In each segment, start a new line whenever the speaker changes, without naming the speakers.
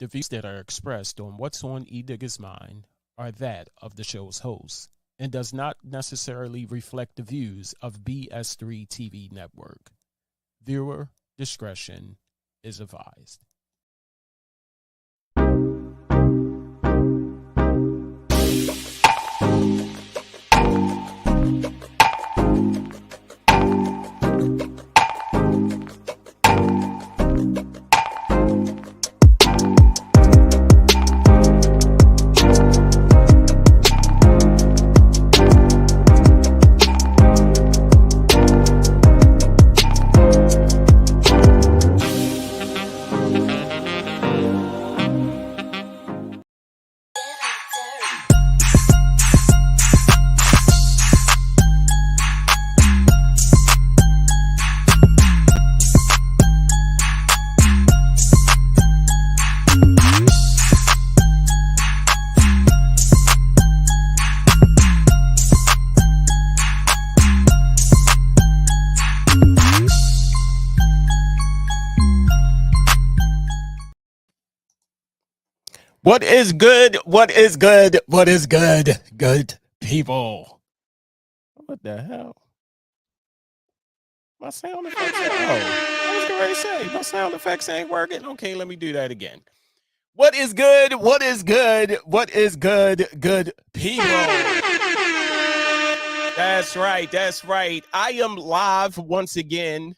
The views that are expressed on What's on Edigga's Mind are that of the show's host and does not necessarily reflect the views of BS3 TV Network. Viewer discretion is advised. What is good? What is good? What is good? Good people. What the hell? My sound effects. I was going to say my sound effects ain't working. Okay, let me do that again. What is good? What is good? What is good? Good people. That's right. That's right. I am live once again.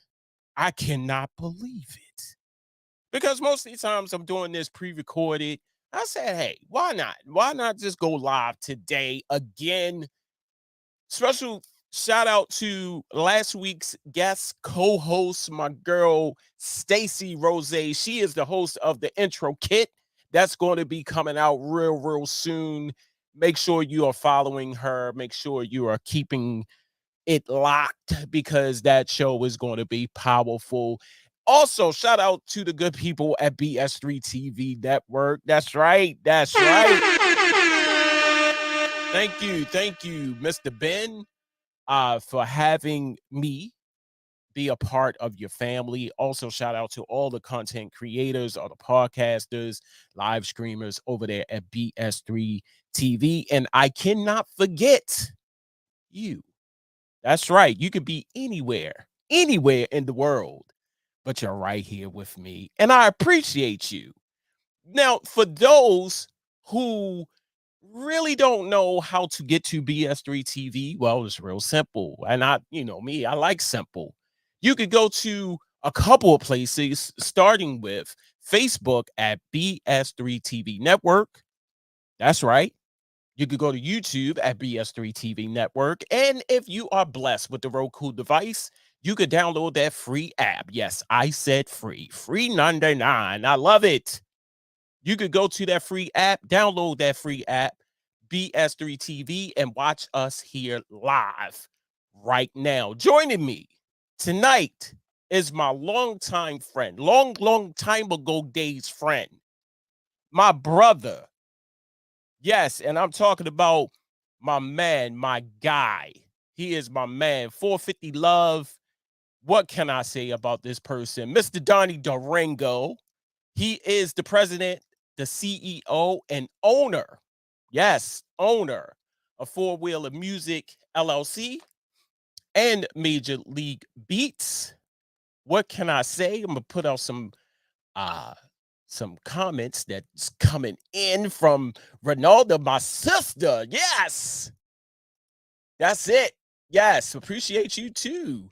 I cannot believe it. Because most of the times I'm doing this pre-recorded. I said, hey, why not? Why not just go live today again? Special shout out to last week's guest co-host, my girl, Stacy Rose. She is the host of the intro kit. That's going to be coming out real soon. Make sure you are following her. Make sure you are keeping it locked because that show is going to be powerful. Also, shout out to the good people at BS3 TV Network. That's right. That's right. Thank you, Mr. Ben, for having me be a part of your family. Also, shout out to all the content creators, all the podcasters, live streamers over there at BS3 TV. And I cannot forget you. That's right. You could be anywhere in the world, but you're right here with me. And I appreciate you. Now, for those who really don't know how to get to BS3 TV, well, it's real simple. And I like simple. You could go to a couple of places, starting with Facebook at BS3 TV Network. That's right. You could go to YouTube at BS3 TV Network. And if you are blessed with the Roku device, you could download that free app. Yes, I said free. Free 99. I love it. You could go to that free app, download that free app, BS3 TV, and watch us here live right now. Joining me tonight is my longtime friend, long time ago days friend, my brother. Yes, and I'm talking about my man, my guy. He is my man. 450 Love. What can I say about this person? Mr. Donnie Darrango. He is the president, the CEO, and owner. Yes, owner of Four Wheeler Music LLC and Major League Beatz. What can I say? I'm gonna put out some comments that's coming in from Ronaldo, my sister. Yes, that's it. Yes, appreciate you too.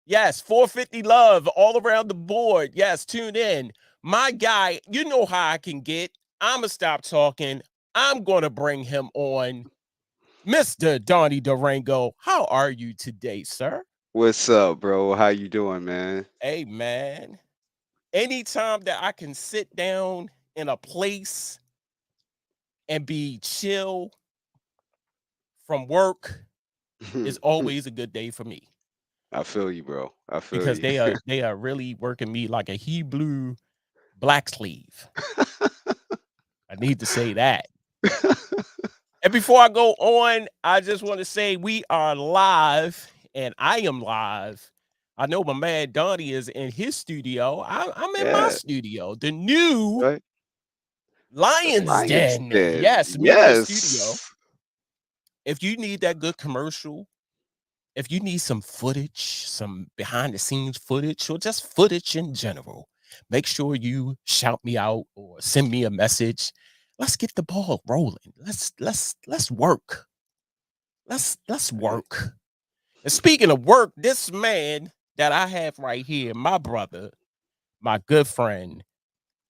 Yes, 450 Love all around the board. Yes, tune in. My guy, you know how I can get. I'm gonna stop talking. I'm gonna bring him on. Mr. Donnie Darrango, how are you today, sir?
What's up, bro? How you doing, man?
Hey, man. Anytime that I can sit down in a place and be chill from work is always a good day for me
I feel you, bro. I feel
because
you.
they are really working me like a Hebrew black sleeve. I need to say that. And before I go on, I just want to say we are live and I am live. I know my man Donnie is in his studio. I'm in my
Yeah,
studio, the new
right.
Lion's
Lion's
Den.
Den.
Yes, media studio.
Yes.
If you need that good commercial, if you need some footage, some behind the scenes footage, or just footage in general, make sure you shout me out or send me a message. Let's get the ball rolling. Let's work. Let's
Right.
work. And speaking of work, this man that I have right here, my brother, my good friend,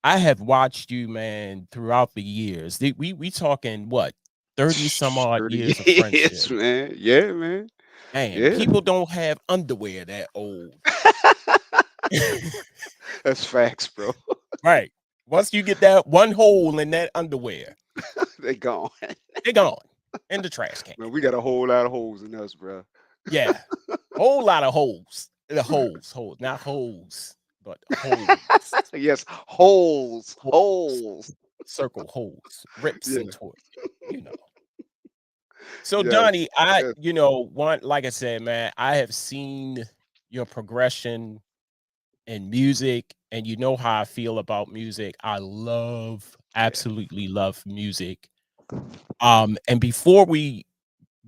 I have watched you, man, throughout the years. We talking what, 30 some odd
30
years of
years,
friendship.
man. Yeah, man.
Man,
Yeah.
people don't have underwear that old.
That's facts, bro.
Right. Once you get that one hole in that underwear,
They gone.
they're gone in the trash can.
Man, we got a whole lot of holes in us, bro.
Yeah. Whole lot of holes. The holes, not holes, but holes.
Yes, holes,
Holes.
holes.
Circle holes, rips
Yeah,
into it, you know. So
yes,
Donnie, I,
yes,
one, like I said, man, I have seen your progression in music, and you know how I feel about music. I love,
yeah.
absolutely love music. And before we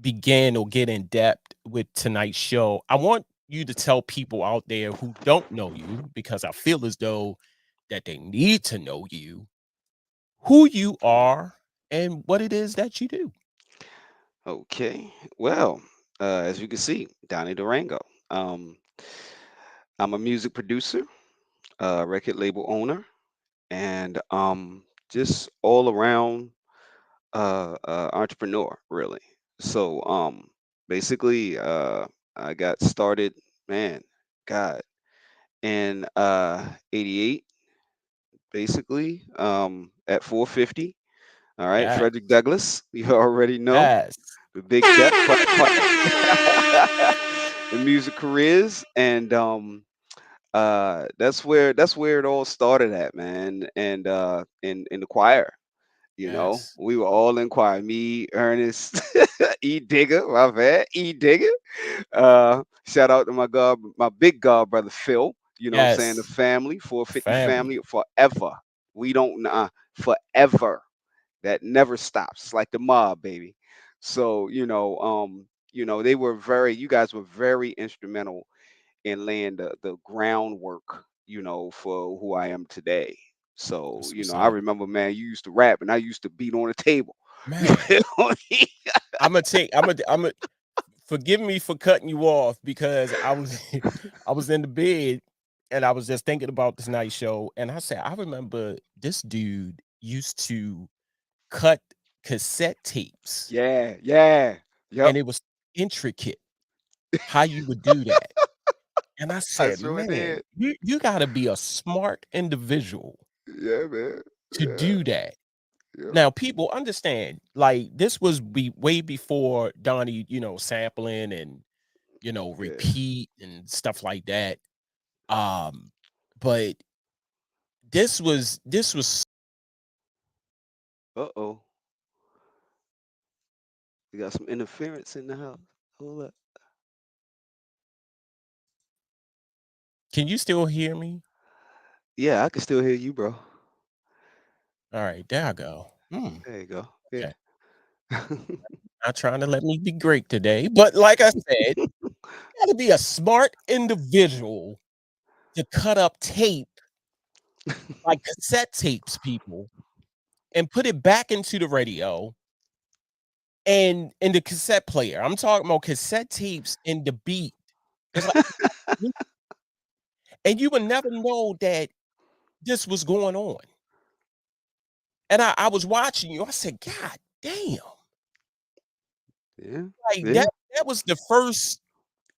begin or get in depth with tonight's show, I want you to tell people out there who don't know you, because I feel as though that they need to know you, who you are and what it is that you do.
Okay. Well, as you can see, Donnie Darrango. Um, I'm a music producer, record label owner, and just all around entrepreneur, really. So basically, I got started, man, God, in '88, basically, at 450. All right,
Yeah.
Frederick Douglass, you already know
Yes.
the big shot, the music careers, and that's where it all started at, man. And in the choir,
Yes.
we were all in choir. Me, Ernest, Edigga, my bad, Edigga. Shout out to my big god brother Phil. You know what I'm saying? The
Yes.
family,
The
450
family.
family, forever. We don't forever. That never stops. It's like the mob, baby. So, they were you guys were very instrumental in laying the groundwork, for who I am today. So,
That's what's
I
up.
remember, man, you used to rap and I used to beat on the table. You
Man,
feel me?
I'm gonna forgive me for cutting you off, because I was I was in the bed and I was just thinking about this night show, and I said, I remember this dude used to cut cassette tapes,
Yeah, yeah. Yep.
and it was intricate how you would do that. And I
I
said,
sure
man,
did.
you gotta be a smart individual
Yeah, man.
to
Yeah,
do that.
yeah,
Now, people understand, like, this was way before Donnie, sampling and,
yeah.
repeat and stuff like that. Um, but this was
Uh-oh. We got some interference in the house. Hold up.
can you still hear me?
Yeah, I can still hear you, bro.
All right, there I go.
There you go. Yeah.
Okay. Not trying to let me be great today, but like I said, you gotta be a smart individual to cut up tape, like cassette tapes, people, and put it back into the radio and in the cassette player. I'm talking about cassette tapes and the beat. It's like, and you would never know that this was going on. And I was watching you. I said, God damn.
Yeah.
Like
Yeah.
that was the first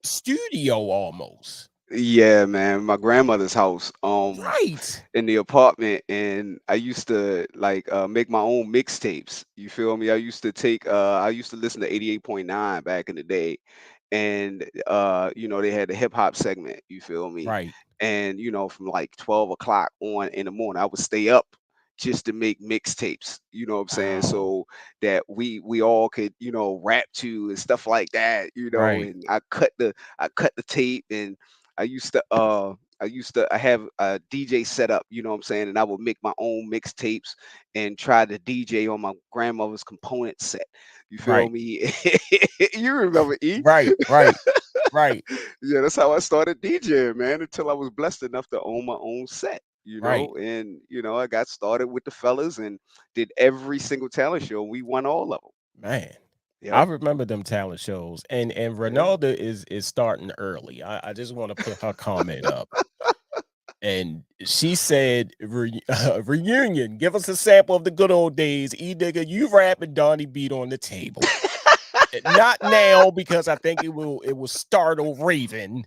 studio almost.
Yeah, man. My grandmother's house,
Right.
in the apartment, and I used to like make my own mixtapes. You feel me? I used to listen to 88.9 back in the day, and they had the hip hop segment, you feel me?
Right.
And from like 12 o'clock on in the morning, I would stay up just to make mixtapes, you know what I'm saying?
Wow.
So that we all could, rap to and stuff like that,
Right.
and I cut the tape, and I used to I have a DJ set up, you know what I'm saying, and I would make my own mixtapes and try to DJ on my grandmother's component set. You feel
Right.
me? You remember E?
Right. Right. Right.
Yeah, that's how I started DJing, man, until I was blessed enough to own my own set,
Right.
and I got started with the fellas and did every single talent show. We won all of them.
Man. I
Yep.
remember them talent shows, and
Yeah.
Ronaldo is starting early. I just want to put her comment up, and she said, "Reunion, give us a sample of the good old days." Edigga, you rap and Donnie beat on the table. Not now because I think it will startle Raven.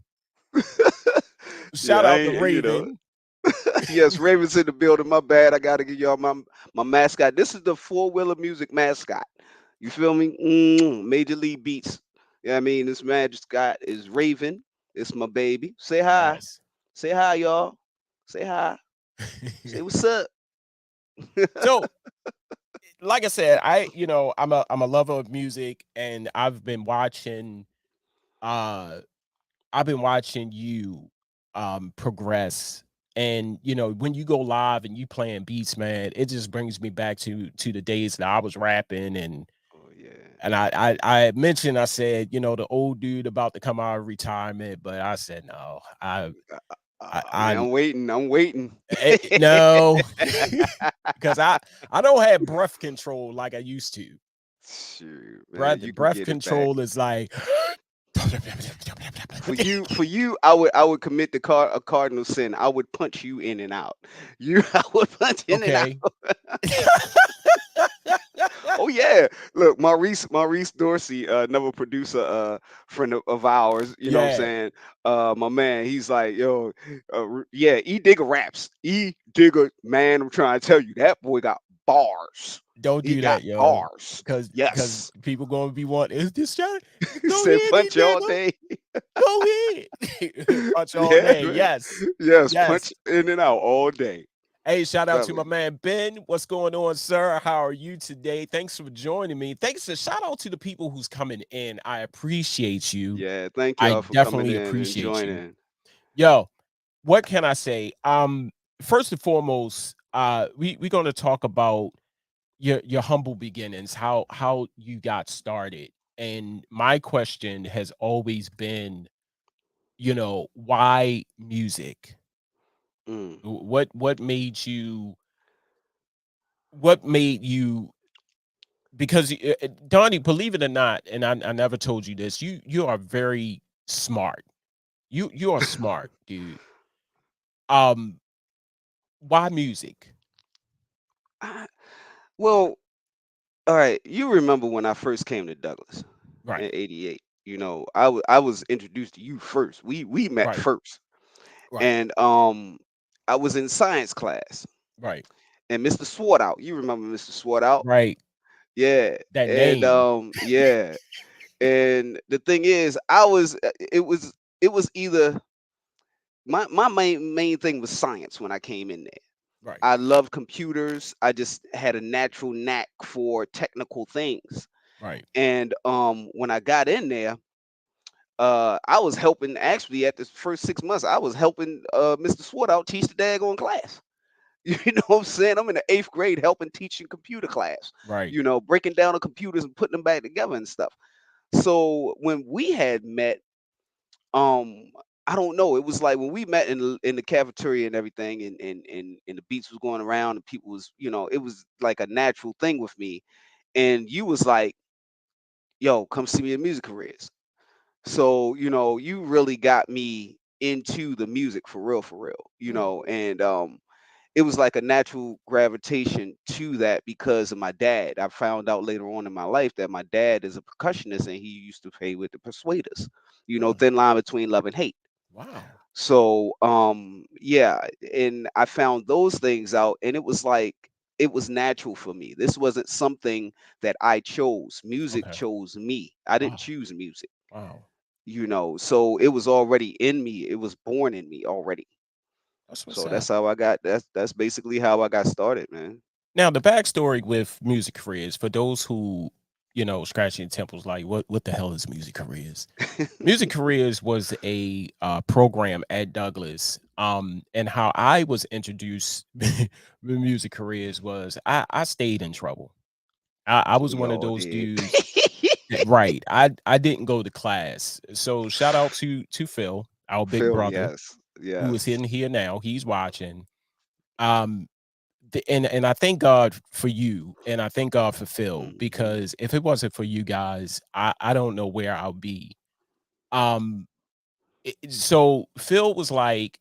Shout
Yeah, I
out to
ain't,
Raven.
yes, Ravens in the building. My bad. I got to give y'all my mascot. This is the Four Wheeler Music mascot. You feel me? Major League Beats. Yeah, I mean, this mascot is Raven. It's my baby. Say hi.
Yes.
Say hi, y'all. Say hi. Say what's up.
So, like I said, I'm a lover of music, and uh I've been watching you progress. And when you go live and you playing beats, man, it just brings me back to the days that I was rapping. and
Oh yeah.
and I mentioned, I said, the old dude about to come out of retirement, but I said no.
Man,
I'm
I'm waiting. I'm waiting.
no, because I don't have breath control like I used to.
Shoot, man,
Breath
you can
breath
get it back.
control is like
For you, I would commit a cardinal sin. I would punch you in and out. I would punch in and out.
okay.
Oh yeah, look, Maurice Dorsey, another producer, friend of ours. You know what I'm
Yeah,
saying? My man, he's like, yo, yeah, E Digger raps. E Digger, man, I'm trying to tell you, that boy got bars.
don't
He
do
got
that, yo,
bars.
because
Yes,
people gonna be wanting, is this shot?
he
Go
said
ahead,
punch all
nigga.
day.
Go ahead. Punch all
Yeah,
day.
man.
Yes.
Yes,
Yes.
punch in and out all day.
Hey, shout out to
Telling
my
you.
man Ben. What's going on, sir? How are you today? Thanks for joining me. Thanks to shout out to the people who's coming in. I appreciate you.
Yeah, thank
I
y'all for coming
definitely
in and
appreciate you.
joining.
Yo, what can I say? First and foremost, we're gonna talk about your humble beginnings, how you got started. And my question has always been, why music?
Mm.
What made you because Donnie, believe it or not, and I never told you this, you are very smart. You are smart, dude. Um, why music?
I, well, all right. You remember when I first came to Douglas
Right,
in '88? I was introduced to you first. We met
right,
first,
right,
and I was in science class,
right,
and Mr. Swartout. You remember Mr. Swartout?
right.
Yeah,
That
and
name.
yeah, and the thing is, it was either my main thing was science when I came in there.
Right,
I love computers. I just had a natural knack for technical things.
right,
And when I got in there, I was helping actually at the first 6 months, I was helping Mr. Swart out teach the daggone class. You know what I'm saying? I'm in the eighth grade helping teaching computer class,
right.
breaking down the computers and putting them back together and stuff. So when we had met, um, I don't know, it was like when we met in the cafeteria and everything, and the beats was going around and people was, it was like a natural thing with me. And you was like, yo, come see me in music careers. So, you really got me into the music for real,
Mm,
and it was like a natural gravitation to that because of my dad. I found out later on in my life that my dad is a percussionist and he used to play with the Persuaders,
mm.
thin line between love and hate.
Wow.
So, yeah, and I found those things out, and it was like it was natural for me. This wasn't something that I chose. Music
Okay.
chose me. I didn't
Wow.
choose music,
Wow.
So it was already in me. It was born in me already.
That's what's
So that's
up.
how I got. That's basically how I got started, man.
Now, the backstory with music careers, for those who, scratching temples, like, what the hell is music careers? Music careers was a program at Douglas And how I was introduced with music careers was I stayed in trouble. I was
We
one of
all
those
did.
dudes. Right. I didn't go to class. So shout out to Phil, our big
Phil,
brother,
yes,
who is
yes.
in here now. He's watching. Um, and I thank God for you, and I thank God for Phil,
Hmm.
because if it wasn't for you guys, I don't know where I'll be. Um, so Phil was like,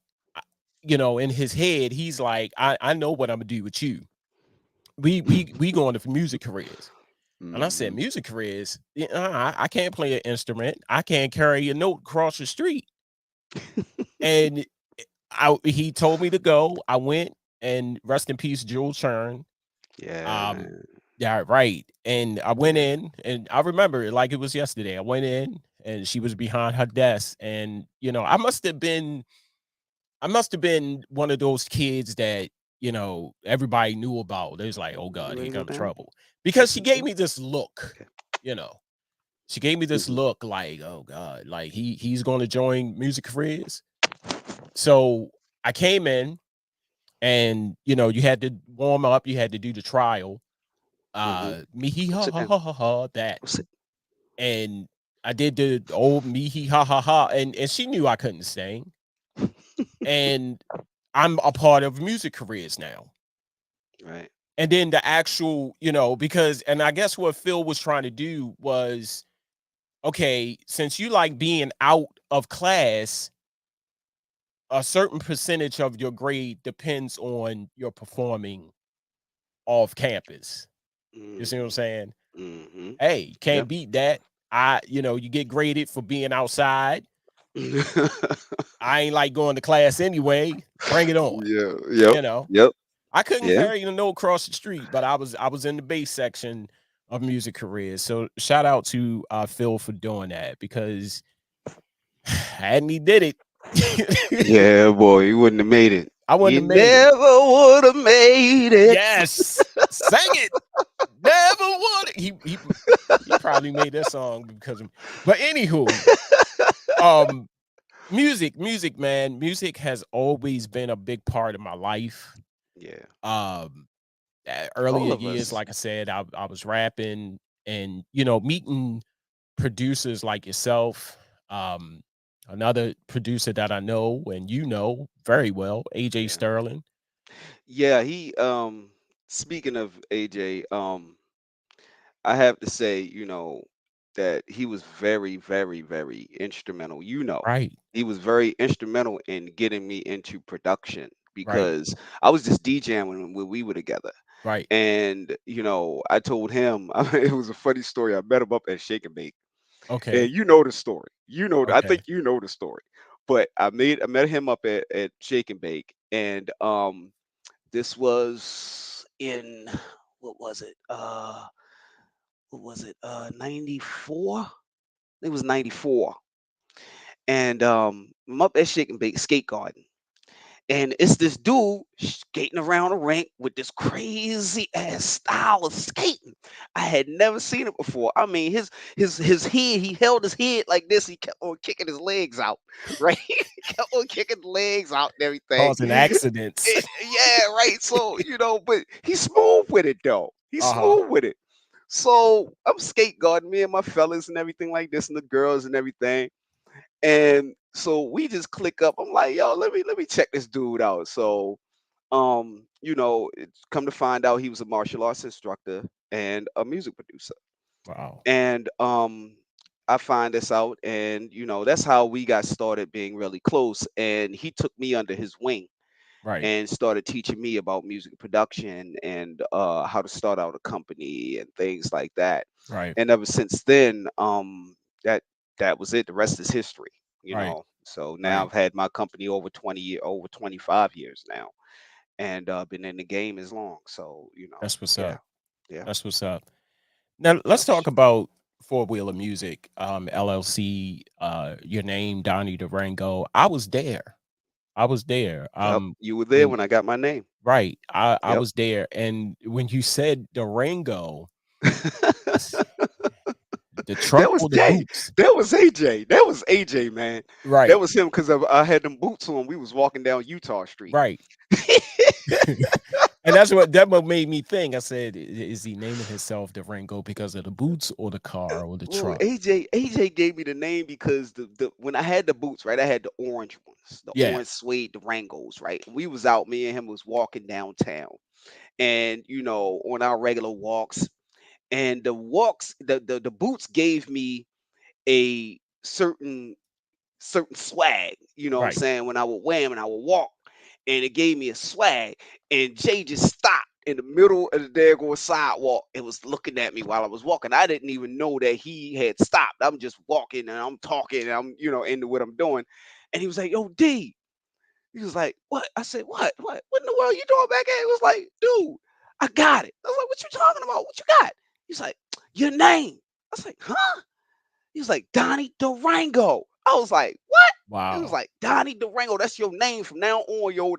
in his head, he's like, I know what I'm gonna do with you. We going to music careers. And I said,
Hmm.
music careers? Yeah, I can't play an instrument. I can't carry a note across the street. And he told me to go. I went, and rest in peace, Jewel Churn.
Yeah,
Um,
man.
yeah, right. And I went
Yeah.
in, and I remember it like it was yesterday. I went in, and she was behind her desk, and I must have been one of those kids that everybody knew about. They was like, "Oh God,
You
here
ready to go
comes
down?
trouble," because
Yes,
she gave
indeed.
me this look.
Okay.
You know, she gave me this
Hmm.
look like, "Oh God, like he's going to join music careers." So I came in, and you had to warm up, you had to do the trial.
Hmm.
Me he
Go
ha
sit
ha
down.
ha ha ha that,
Go sit.
and I did the old me he ha ha ha, and she knew I couldn't sing, and I'm a part of music careers now.
Right.
And then the actual, because, and I guess what Phil was trying to do was, okay, since you like being out of class, a certain percentage of your grade depends on your performing off campus. You see what I'm
Hmm.
saying?
Hmm.
Hey, you can't
Yep.
beat that. You get graded for being outside. I ain't like going to class anyway. Bring it on.
Yeah. Yep.
You know,
Yep.
I couldn't
Yeah.
carry the note across the street, but I was in the bass section of music careers. So shout out to Phil for doing that, because hadn't he did it,
Yeah, boy, you wouldn't have made it.
I wouldn't
You
have made it.
never would have made it.
Yes, sing it. Never would. He probably made that song because of. But anywho, um, music, man, music has always been a big part of my life.
Yeah.
Um,
All
earlier
of
years,
us.
like I said, I was rapping, and meeting producers like yourself. Um, Another producer that I know and very well, AJ
Yeah.
Sterling.
Yeah, he speaking of AJ, I have to say, that he was very, very, very instrumental.
Right,
He was very instrumental in getting me into production
right,
because I was just DJing when we were together.
right.
And, I told him, it was a funny story. I met him up at Shake and Bake. And
Okay,
you know the story. I
okay,
think you know the story. But I met him up at Shake and Bake, and this was in what was it? 94? It was 94. And I'm up at Shake and Bake Skate Garden. And it's this dude skating around the rink with this crazy ass style of skating. I had never seen it before. I mean, his head, he held his head like this. He kept on kicking his legs out, right? He kept on kicking the legs out and everything.
causing accidents.
Yeah, right. So, but he's smooth with it though. He's
Uh-huh.
smooth with it. So I'm skate guarding me and my fellas and everything like this, and the girls and everything. And so we just click up. I'm like, yo, let me check this dude out. So it's come to find out he was a martial arts instructor and a music producer.
Wow.
And I find this out, and that's how we got started being really close. And he took me under his wing
Right,
and started teaching me about music production and how to start out a company and things like that.
right,
And ever since then, that that was it. The rest is history.
right,
So now
right.
I've had my company over 25 years now, and been in the game as long. So
That's what's
yeah,
up.
yeah.
That's what's up. Now let's talk
Yes.
about Four Wheeler Music, LLC. Your name, Donnie Darrango. I was there. I was there.
Yep. You were there
When
when I got my name.
right, I
Yep.
was there, and when you said Durango, I s- The truck
That was
or the
Jay.
boots?
That was AJ. That was AJ, man. That
Right,
was him because I had them boots on. We was walking down Utah Street.
right. And that what made me think. I said, Is he naming himself Durango because of the boots or the car or the
Well,
truck?"
AJ gave me the name because the when I had the boots, right, I had the orange ones, the
Yeah,
orange suede Durangos, right. We was out, me and him was walking downtown, and on our regular walks, and the walks, the boots gave me a certain swag, you know what I'm
right.
saying, when I would wear 'em and I would walk, and it gave me a swag, and Jay just stopped in the middle of the daggone sidewalk and was looking at me while I was walking. I didn't even know that he had stopped. I'm just walking and I'm talking and I'm, into what I'm doing. And he was like, "Yo, D." He was like, "What?" I said, "What? What in the world you doing back here?" He was like, "Dude, I got it." I was like, "What you talking about? What you got?" He's like, "Your name." I was like, "Huh?" He was like, "Donnie Darrango." I was like, "What?" He was
Wow,
like, "Donnie Darrango, that's your name from now on, yo. Yo,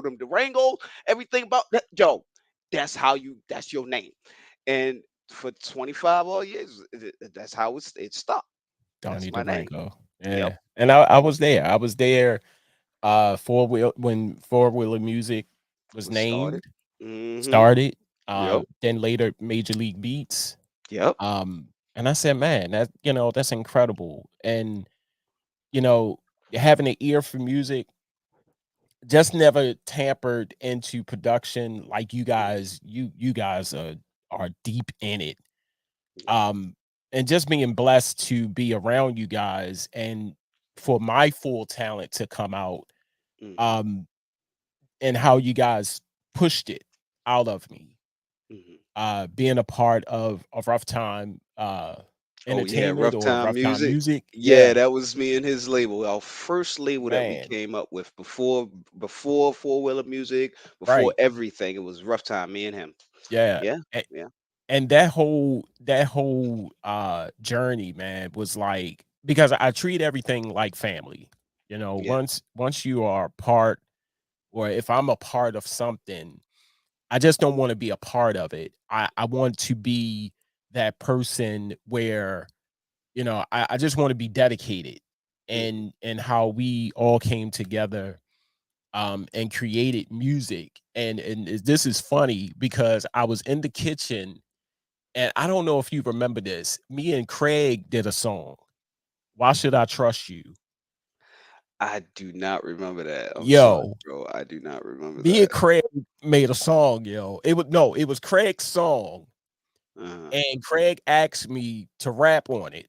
them Durangos, everything about that, yo. That's your name." And for 25 all years, that's how it stuck. That's
Donnie
my name.
Durango.
Yep.
Yeah, and I was there. I was there. When four wheeler music was
Was started.
named,
Mm-hmm.
started.
Yep.
Then later Major League Beats.
Yep.
And I said, man, that's incredible. And you know, having an ear for music, just never tampered into production like you
Mm,
guys. You guys are deep in it.
yeah.
Um, and just being blessed to be around you guys and for my full talent to come out.
Mm-hmm.
Um, and how you guys pushed it out of me.
Mm-hmm.
Being a part of Rough Time
Oh yeah,
Entertainment
Rough
or
Time
Rough Time
Music.
Music.
Yeah,
Yeah,
that was me and his label. Our first label that we
man.
came up with before Four Wheeler Music, before
Right.
everything. It was Rough Time, me and him.
Yeah.
Yeah,
And,
yeah,
and that whole journey, man, was like because I treat everything like family.
yeah.
Once you are part or if I'm a part of something, I just don't want to be a part of it. I want to be that person where I just want to be dedicated
Hmm.
and how we all came together and created music and this is funny because I was in the kitchen and I don't know if you remember this. Me and Craig did a song. Why should I trust you?
I do not remember that. I'm sorry,
Yo,
bro. I do not remember
me
that.
and Craig made a song, yo. It was no, it was Craig's song,
Uh-huh.
and Craig asked me to rap on it.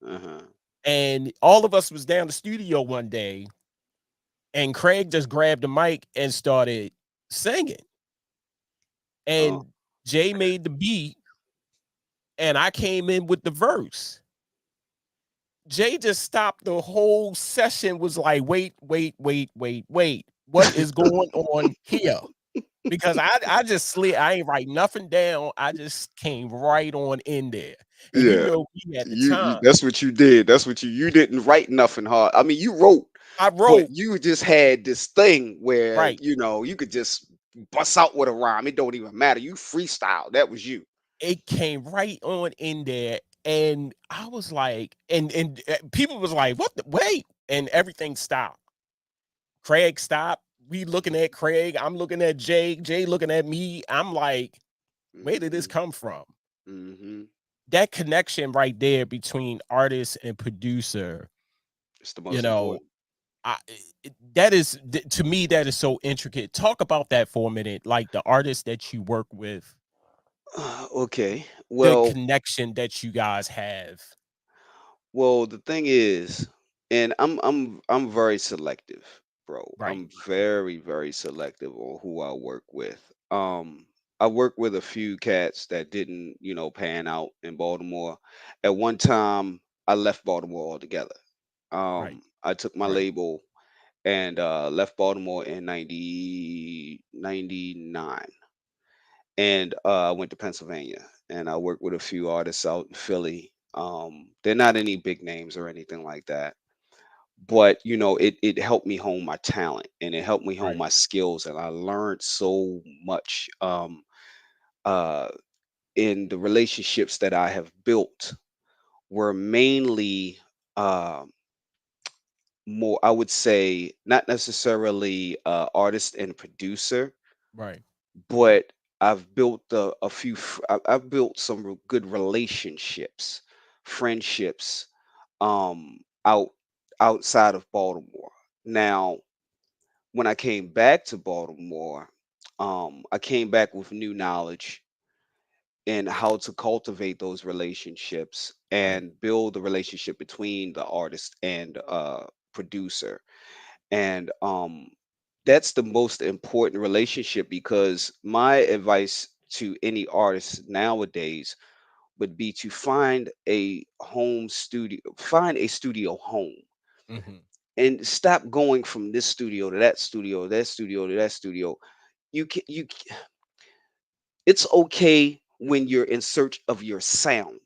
Uh-huh.
And all of us was down the studio one day, and Craig just grabbed the mic and started singing.
Oh,
And Jay made the beat, and I came in with the verse. Jay just stopped the whole session, was like, wait, wait, wait, wait, wait. What is going on here? Because I just slid, I ain't write nothing down. I just came right on in there. And
yeah.
me at the
You
time,
that's what you did. That's what you didn't write nothing hard. I mean, you wrote,
I
but
wrote,
you just had this thing where,
right.
you could just bust out with a rhyme. It don't even matter. You freestyle. That was you.
It came right on in there. And I was like, and people was like, what the wait? And everything stopped. Craig stopped. We looking at Craig. I'm looking at Jay. Jay looking at me. I'm like, where did this
Hmm.
come from?
Hmm.
That connection right there between artist and producer,
It's the
you
most
know,
important.
that is to me that is so intricate. Talk about that for a minute, like the artists that you work with,
Okay.
the
Well,
connection that you guys have.
the thing is, and I'm very selective, bro.
Right,
I'm very, very selective on who I work with. I worked with a few cats that didn't, pan out in Baltimore. At one time, I left Baltimore altogether.
right,
I took my
right,
label and left Baltimore in 1999, and I went to Pennsylvania, and I worked with a few artists out in Philly. They're not any big names or anything like that, but it helped me hone my talent and it helped me hone
right,
my skills, and I learned so much uh, in the relationships that I have built. were mainly uh, more, I would say, not necessarily artist and producer,
Right.
but I've built I've built some good relationships, friendships, out outside of Baltimore. Now, when I came back to Baltimore, I came back with new knowledge in how to cultivate those relationships
Right.
and build the relationship between the artist and producer. And that's the most important relationship, because my advice to any artist nowadays would be to find a studio home,
Hmm.
and stop going from this studio to that studio, that studio to that studio. It's okay when you're in search of your sound,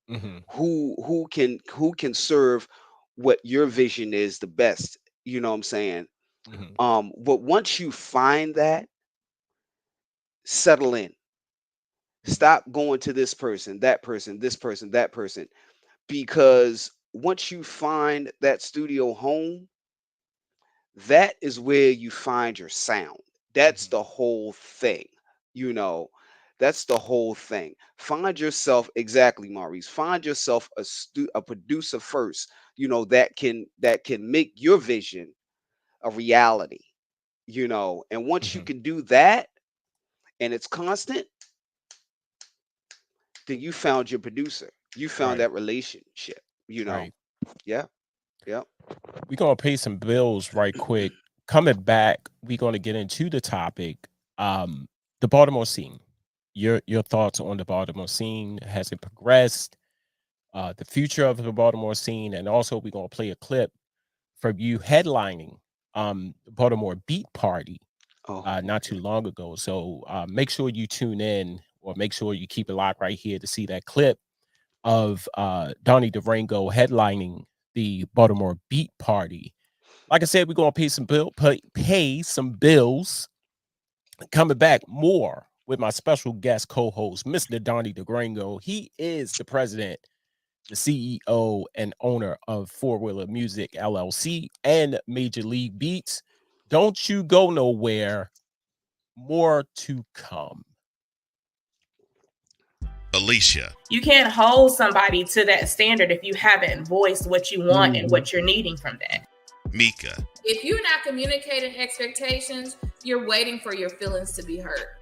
Hmm.
who can serve what your vision is the best. You know what I'm saying?
Hmm.
But once you find that, settle in.
Hmm.
Stop going to this person, that person, this person, that person, because once you find that studio home, that is where you find your sound. That's
Hmm.
the whole thing. You know, that's the whole thing. Find yourself, exactly, Maurice. Find yourself a producer first. That can make your vision a reality. And once you
Hmm.
can do that, and it's constant, then you found your producer. You found
Right.
that relationship. You know.
Right.
Yeah. Yeah.
We're gonna pay some bills right quick. Coming back, we're gonna get into the topic, um, the Baltimore scene. Your thoughts on the Baltimore scene? Has it progressed? The future of the Baltimore scene, and also we're gonna play a clip from you headlining the Baltimore Beat Party
Oh,
not too
okay.
long ago. So make sure you tune in, or make sure you keep it locked right here to see that clip of Donnie Darrango headlining the Baltimore Beat Party. Like I said, we're gonna pay some bills. Coming back more with my special guest co-host, Mr. Donnie Darrango. He is the president, the CEO, and owner of Four Wheeler Music LLC and Major League Beats. Don't you go nowhere. More to come.
Alicia,
You can't hold somebody to that standard if you haven't voiced what you want and what you're needing from that.
Mika,
If you're not communicating expectations, you're waiting for your feelings to be hurt.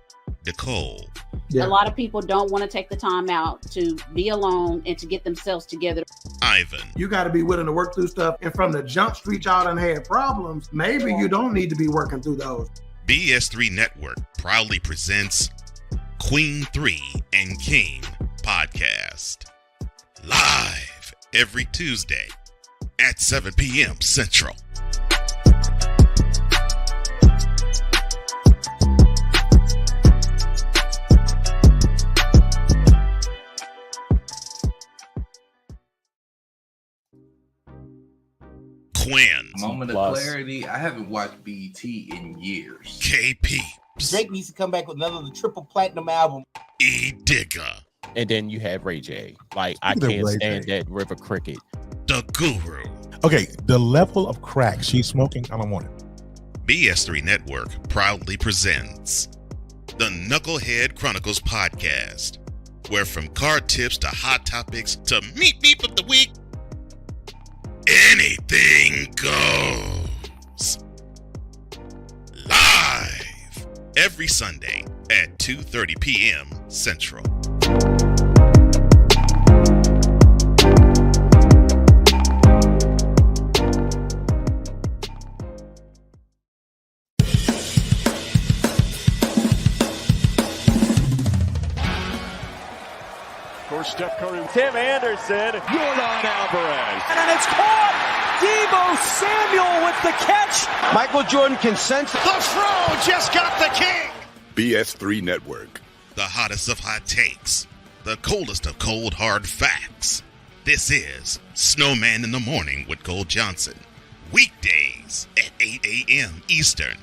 Nicole,
A lot of people don't want to take the time out to be alone and to get themselves together.
Ivan,
You got to be willing to work through stuff. And from the jump street, y'all done had problems. Maybe you don't need to be working through those.
BS3 Network proudly presents Queen 3 and King podcast. Live every Tuesday at 7 p.m. Central. Quinn,
Moment of
Plus.
clarity. I haven't watched BT in years.
KP,
Drake needs to come back with another triple platinum album.
Edigga,
And then you have Ray J. Like, I
Look at
can't
Ray
stand
J.
that River Cricket.
the Guru.
Okay, the level of crack she's smoking, I don't want it.
BS3 Network proudly presents the Knucklehead Chronicles podcast, where from card tips to hot topics to meat beef of the week, anything goes. Live every Sunday at 2:30 p.m. Central.
For Steph Curry, Tim Anderson, Jordan Alvarez. And it's caught! Debo Samuel with the catch.
Michael Jordan can sense
The throw just got the king.
BS3 Network.
The hottest of hot takes, the coldest of cold hard facts. This is Snowman in the Morning with Cole Johnson. Weekdays at 8 a.m. Eastern.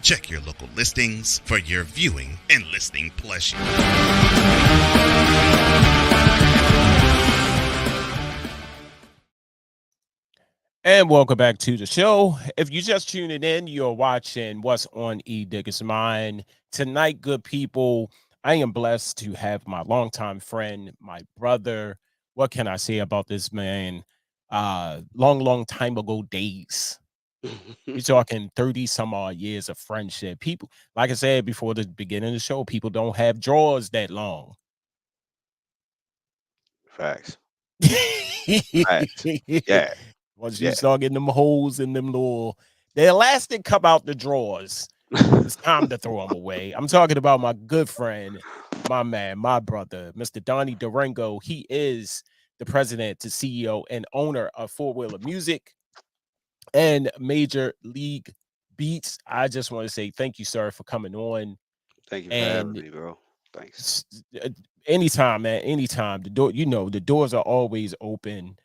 Check your local listings for your viewing and listening pleasure.
And welcome back to the show. If you just tuning in, you're watching What's on Edigga's Mind. Tonight, good people, I am blessed to have my longtime friend, my brother. What can I say about this man? Long time ago days. We're talking 30 some odd years of friendship. People, like I said before the beginning of the show, people don't have drawers that long.
Facts. Facts. Yeah.
Once you start getting them holes in them little, the elastic come out the drawers, it's time to throw them away. I'm talking about my good friend, my man, my brother, Mr. Donnie Darrango. He is the president, the CEO, and owner of Four Wheeler Music and Major League Beatz. I just want to say thank you, sir, for coming on.
Thank you for having me, bro. Thanks.
Anytime, man. Anytime. The door, the doors are always open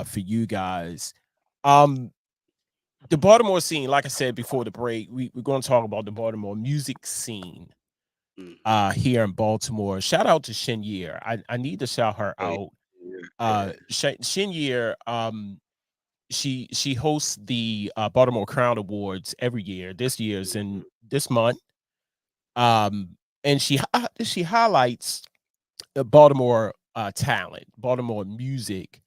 for you guys. The Baltimore scene, like I said before the break, we're going to talk about the Baltimore music scene here in Baltimore. Shout out to Shin. I need to shout her out. Shin, she hosts the Baltimore Crown Awards every year. This year's in this month. And she highlights Baltimore talent, Baltimore music,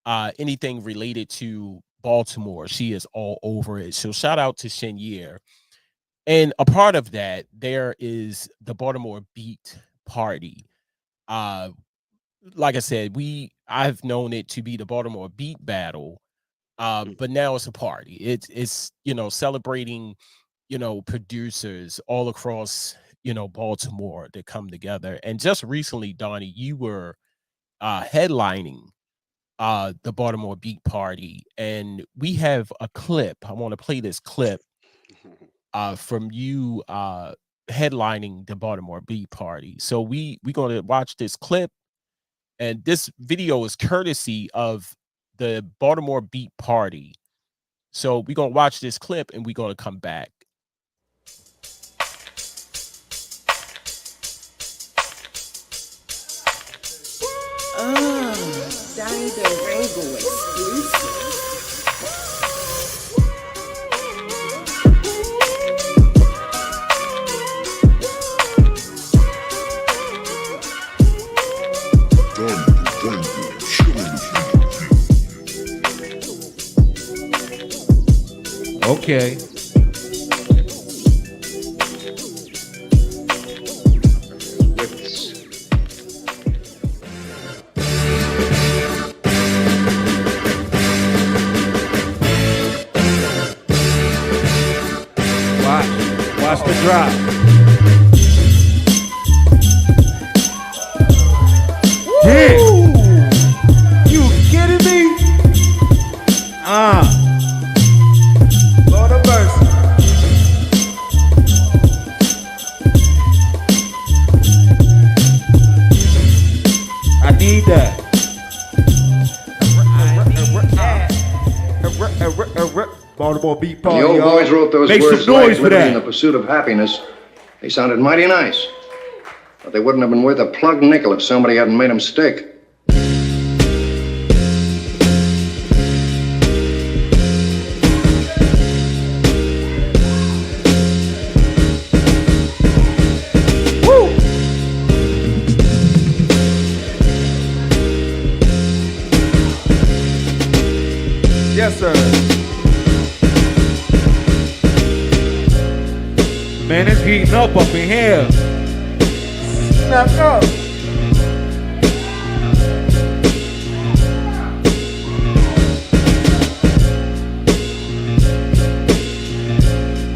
anything related to Baltimore. She is all over it. So shout out to Shin. And a part of that, there is the Baltimore Beat Party. Like I said, I've known it to be the Baltimore Beat Battle, but now it's a party. It's celebrating producers all across Baltimore that come together. And just recently, Donnie, you were headlining the Baltimore Beat Party, and we have a clip. I want to play this clip from you headlining the Baltimore Beat Party. So we're going to watch this clip, and this video is courtesy of the Baltimore Beat Party. So we're going to watch this clip, and we're going to come back.
Donnie Darrango exclusive.
Okay. Watch the drop. Yeah. You kidding me? Lord of mercy. I need that. Baltimore Beat Party.
The old boys wrote those
Make
words
some noise
like
for
living
that.
in the pursuit of happiness. They sounded mighty nice. But they wouldn't have been worth a plugged nickel if somebody hadn't made them stick.
Woo! Yes, sir. Man, it's heating up in here. Snap up.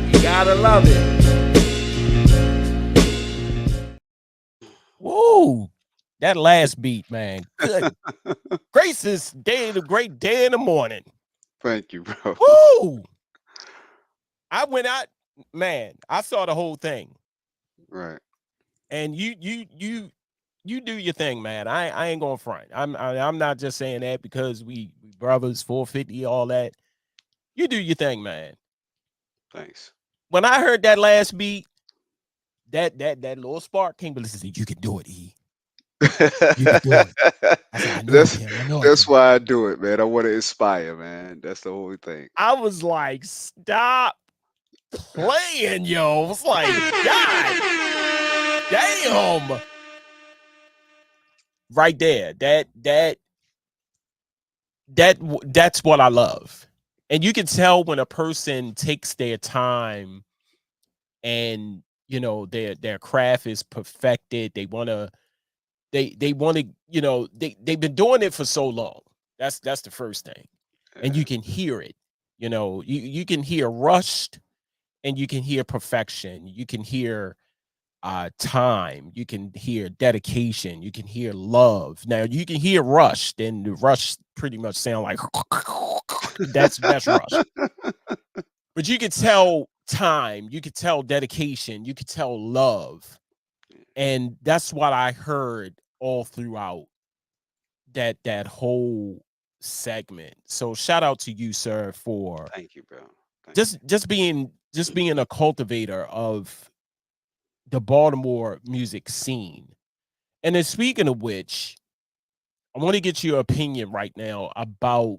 You gotta love it.
Whoa, that last beat, man. Good gracious day, the great day in the morning.
Thank you, bro.
Woo! I went out, man. I saw the whole thing.
Right.
And you do your thing, man. I ain't gonna front. I'm not just saying that because we brothers 450, all that. You do your thing, man.
Thanks.
When I heard that last beat, that little spark came, but listen, you can do it, E.
You can do it. I said, I know I
that's
can. I know I
that's
can.
why I do it, man. I want to inspire, man. That's the whole thing.
I was like, stop playing, yo. It's like, God damn. Right there. That's what I love. And you can tell when a person takes their time and their craft is perfected. They want to they've been doing it for so long. That's the first thing. And you can hear it. You can hear rushed and you can hear perfection. You can hear time, you can hear dedication, you can hear love. Now you can hear rushed, and the rush pretty much sound like that's rush. But you could tell time, you could tell dedication, you could tell love. And that's what I heard all throughout that whole segment. So shout out to you, sir, for
Thank you, bro.
just being a cultivator of the Baltimore music scene. And then speaking of which, I want to get your opinion right now about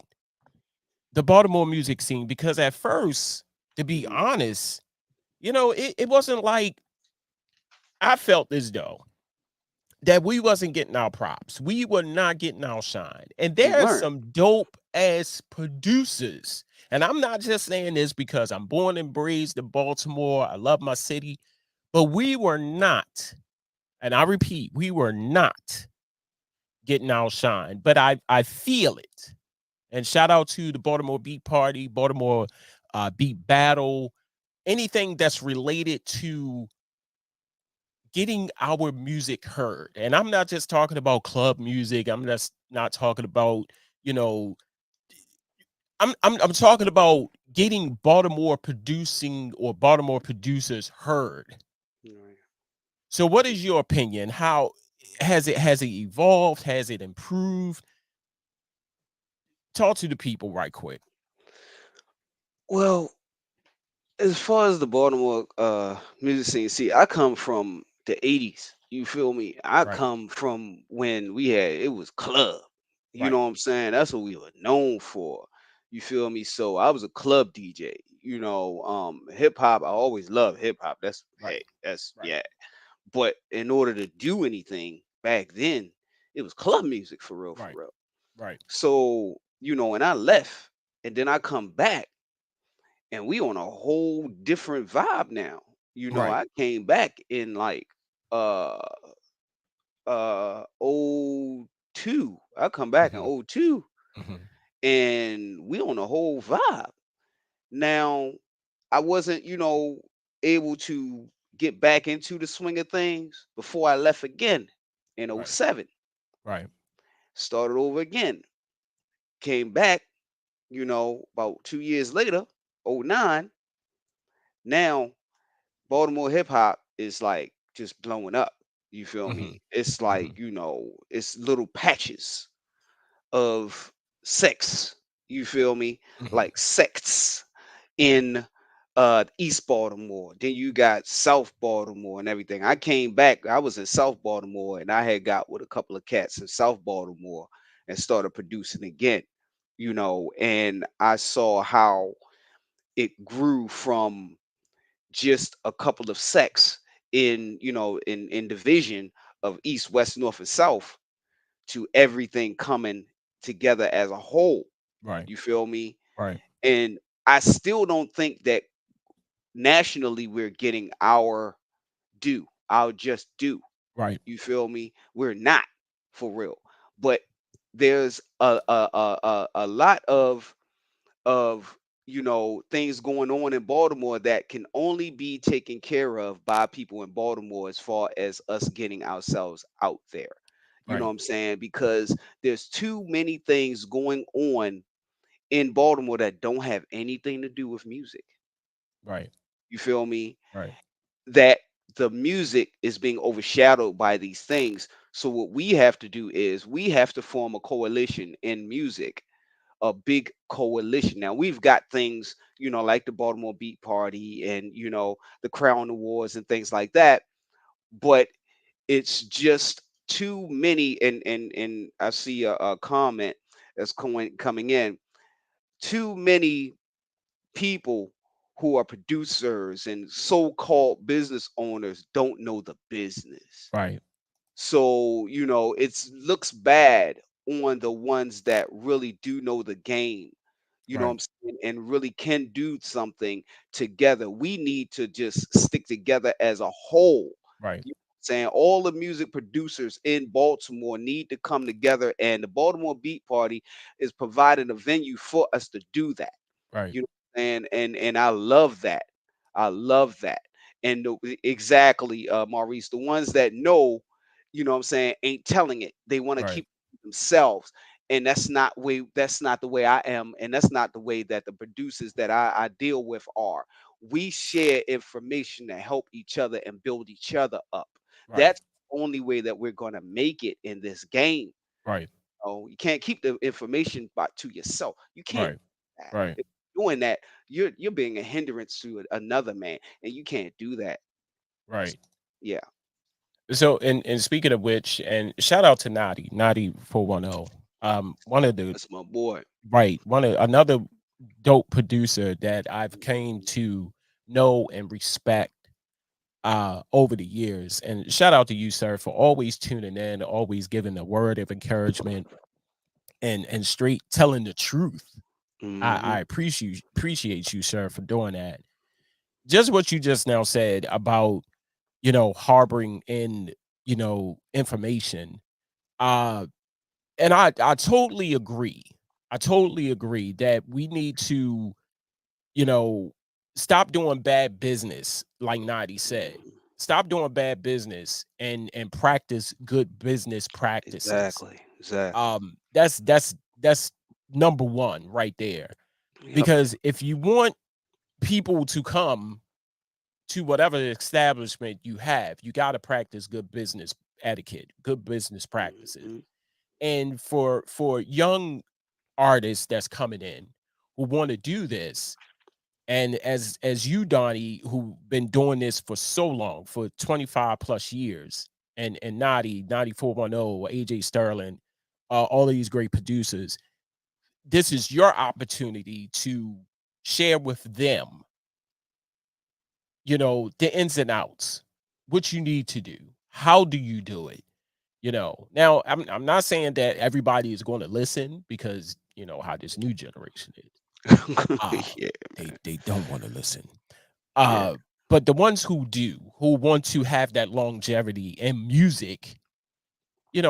the Baltimore music scene, because at first, to be honest, it wasn't like I felt as though that we wasn't getting our props. We were not getting our shine. And
We
there are
weren't.
some dope ass producers. And I'm not just saying this because I'm born and raised in Baltimore. I love my city. But we were not, and I repeat, we were not getting our shine. But I feel it. And shout out to the Baltimore Beat Party, Baltimore Beat Battle, anything that's related to getting our music heard. And I'm not just talking about club music. I'm just not talking about, I'm talking about getting Baltimore producing or Baltimore producers heard. So what is your opinion? How has it evolved? Has it improved? Talk to the people right quick.
Well, as far as the Baltimore music scene, see, I come from the '80s. You feel me? I
Right.
come from when it was club. You
Right.
know what I'm saying? That's what we were known for. You feel me? So I was a club DJ. Hip hop. I always loved hip hop. That's
Right. Right.
yeah. But in order to do anything back then, it was club music for real, for
Right.
real.
Right.
So and I left, and then I come back, and we on a whole different vibe now.
Right.
I came back in like uh '02. I come back in '02,
Mhm.
and we on a whole vibe. Now, I wasn't, able to get back into the swing of things before I left again in
Right.
'07.
Right.
Started over again. Came back, about 2 years later, '09. Now Baltimore hip hop is like just blowing up. You feel me?
Mhm.
It's like,
Mhm.
it's little patches of sex. You feel me?
Mhm.
Like sects in East Baltimore. Then you got South Baltimore and everything. I came back, I was in South Baltimore, and I had got with a couple of cats in South Baltimore and started producing again. And I saw how it grew from just a couple of sects in division of east, west, north, and south to everything coming together as a whole.
Right.
You feel me?
Right.
And I still don't think that nationally we're getting our due, our just due.
Right.
You feel me? We're not, for real. But there's a lot of things going on in Baltimore that can only be taken care of by people in Baltimore as far as us getting ourselves out there. You know
Right.
what I'm saying? Because there's too many things going on in Baltimore that don't have anything to do with music.
Right.
You feel me?
Right.
That the music is being overshadowed by these things. So what we have to do is we have to form a coalition in music, a big coalition. Now we've got things, like the Baltimore Beat Party and the Crown Awards and things like that, but it's just too many, and I see a comment that's coming in. Too many people who are producers and so-called business owners don't know the business.
Right.
So, it looks bad on the ones that really do know the game, what
Right.
I'm saying, and really can do something together. We need to just stick together as a whole.
Right.
You know what I'm saying? All the music producers in Baltimore need to come together, and the Baltimore Beat Party is providing a venue for us to do that.
Right.
You know what I'm saying? And I love that. I love that. And exactly, Maurice, the ones that know, what I'm saying, ain't telling it. They want to
Right.
keep it themselves. And that's not the way I am, and that's not the way that the producers that I deal with are. We share information to help each other and build each other up.
Right.
That's the only way that we're gonna make it in this game.
Right.
Oh, you can't keep the information to yourself. You can't
Right.
do that.
Right.
If you're doing that, you're being a hindrance to another man, and you can't do that.
Right.
Yeah.
So, and speaking of which, and shout out to Naughty 410. One of the
That's my boy.
right, one of another dope producer that I've came to know and respect over the years. And shout out to you, sir, for always tuning in, always giving a word of encouragement and straight telling the truth. I
Mhm.
appreciate you, sir, for doing that. Just what you just now said about harboring in information. And I totally agree. I totally agree that we need to you know stop doing bad business, like Nadi said. Stop doing bad business and practice good business practices.
Exactly. Exactly.
That's number one right there.
Yep.
Because if you want people to come to whatever establishment you have, you got to practice good business etiquette, good business practices.
Mhm.
And for young artists that's coming in who want to do this, and as you, Donnie, who've been doing this for so long, for 25 plus years, and Naughty 410, AJ Sterling, all of these great producers, this is your opportunity to share with them the ins and outs, what you need to do, how do you do it. Now I'm not saying that everybody is going to listen, because how this new generation is.
Yeah.
They don't want to listen.
Yeah.
uh but the ones who do, who want to have that longevity in music,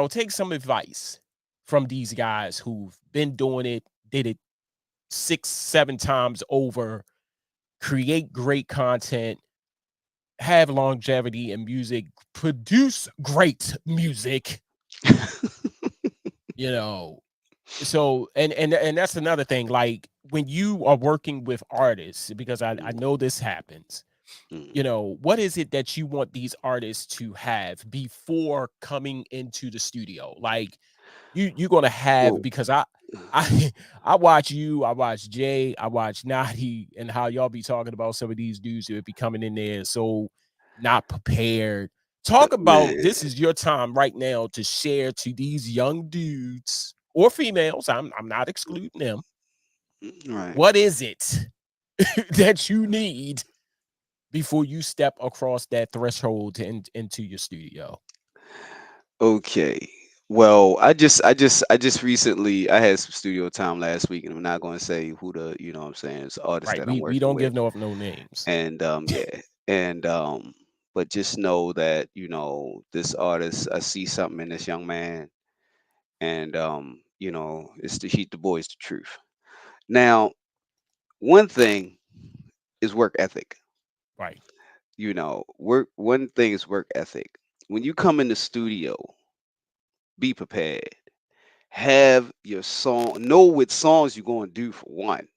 take some advice from these guys who've been doing it, did it 6 7 times over, create great content, have longevity in music, produce great music, you know. So and that's another thing. Like when you are working with artists, because I know this happens, what is it that you want these artists to have before coming into the studio? Like you're gonna have,
Well,
because I I watch you, I watch Jay, I watch Nadi, and how y'all be talking about some of these dudes who be coming in there so not prepared. Talk about,
man.
this is your time right now to share to these young dudes or females. I'm not excluding them.
Right.
What is it that you need before you step across that threshold into your studio?
Okay. Well, I just recently I had some studio time last week, and I'm not going to say who the, what I'm saying, it's the artist
Right.
that I'm
We
working
don't
with.
give no names.
And yeah. And but just know that, this artist, I see something in this young man, and it's the heat the boys the truth. Now, one thing is work ethic.
Right.
Work one thing is work ethic. When you come in the studio, be prepared. Have your song, know what songs you're going to do, for one.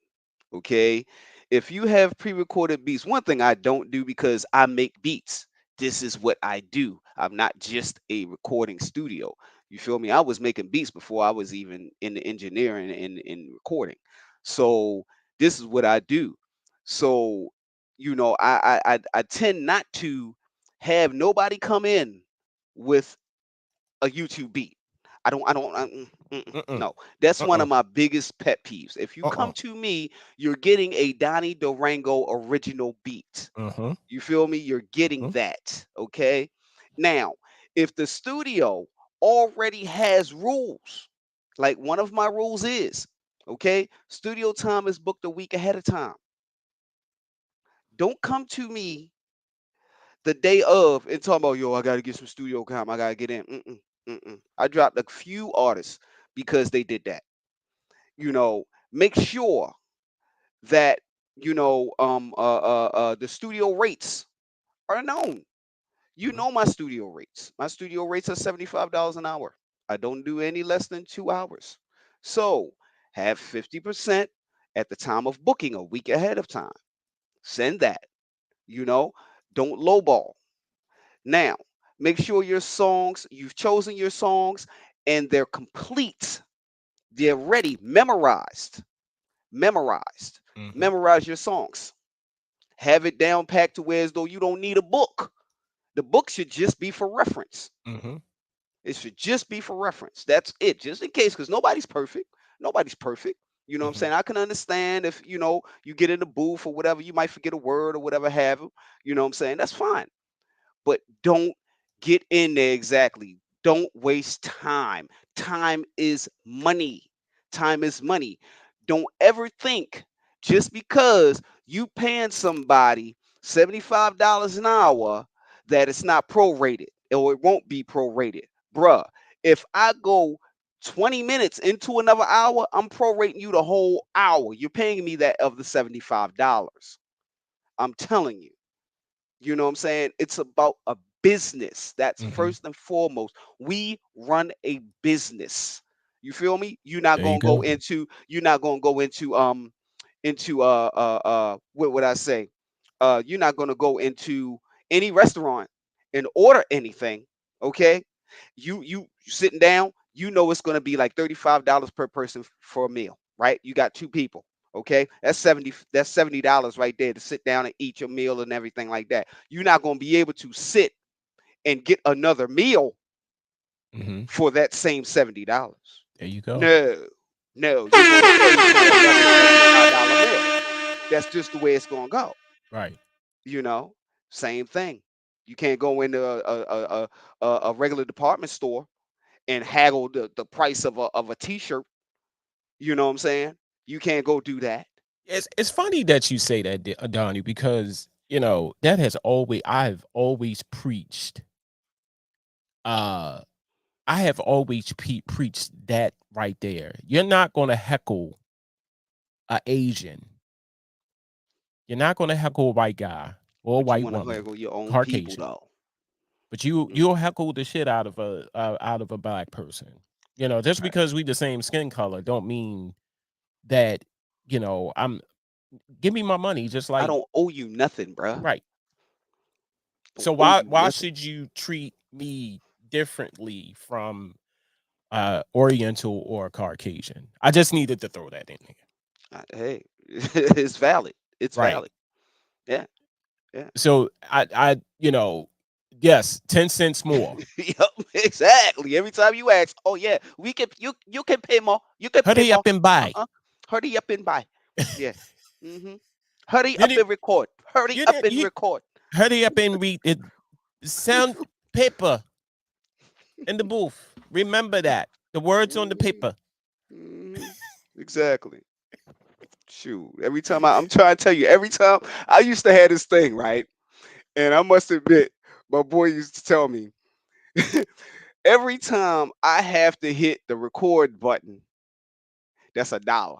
Okay. If you have pre-recorded beats, one thing I don't do, because I make beats. This is what I do. I'm not just a recording studio. You feel me? I was making beats before I was even in the engineering and in recording. So this is what I do. So I tend not to have nobody come in with a YouTube beat. No, that's one of my biggest pet peeves. If you come to me, you're getting a Donnie Darrango original beat. You feel me? You're getting that. Okay. Now, if the studio already has rules, like one of my rules is, okay, studio time is booked a week ahead of time. Don't come to me the day of and talk about, yo, I got to get some studio time. I got to get in. I dropped a few artists because they did that. Make sure that, the studio rates are known. You know my studio rates. My studio rates are $75 an hour. I don't do any less than 2 hours. So have 50% at the time of booking a week ahead of time. Send that. Don't lowball. Now, make sure your songs, you've chosen your songs and they're complete. They're ready, memorized. Memorize your songs. Have it down packed to where as though you don't need a book. The book should just be for reference. It should just be for reference. That's it, just in case, because nobody's perfect. Nobody's perfect. You know what I'm saying? I can understand if, you get in the booth or whatever, you might forget a word or whatever have you. You know what I'm saying? That's fine. But don't get in there exactly. Don't waste time. Time is money. Time is money. Don't ever think just because you paying somebody $75 an hour that it's not prorated or it won't be prorated. Bruh, if I go 20 minutes into another hour, I'm prorating you the whole hour. You're paying me that of the $75. I'm telling you. You know what I'm saying? It's about a business. That's first and foremost. We run a business. You feel me? You're not
There you
gonna go
go.
into what would I say? You're not gonna go into any restaurant and order anything. Okay. You sitting down, it's gonna be like $35 per person for a meal, right? You got two people. Okay, that's $70 right there to sit down and eat your meal and everything like that. You're not going to be able to sit and get another meal for that same $70.
There you go.
No, you're going to pay for another $75 meal. That's just the way it's going to go.
Right.
Same thing. You can't go into a regular department store and haggle the price of a t-shirt. You know what I'm saying? You can't go do that.
It's funny that you say that, Donnie, because that has always I've always preached. I have always preached that right there. You're not going to heckle a Asian. You're not going to heckle a white guy or a white woman,
heckle your own
Caucasian.
people, though.
But you'll heckle the shit out of a black person. Just because we the same skin color don't mean that I'm. Give me my money, just like
I don't owe you nothing, bruh.
Right.
Don't
So
owe you
why
nothing.
should you treat me differently from Oriental or Caucasian? I just needed to throw that in there.
Hey, it's valid. It's
Right.
valid. Yeah.
So I yes, 10 cents more.
Yep, exactly. Every time you ask, oh yeah, you can pay more. You can pay
Hurry
more.
up and buy.
Hurry up and buy. Yeah. Hurry up and record. Hurry up and record.
Hurry up and read it. Sound paper in the booth. Remember that. The words on the paper.
Exactly. Shoot. Every time I'm trying to tell you, every time I used to have this thing, right? And I must admit, my boy used to tell me every time I have to hit the record button, that's $1.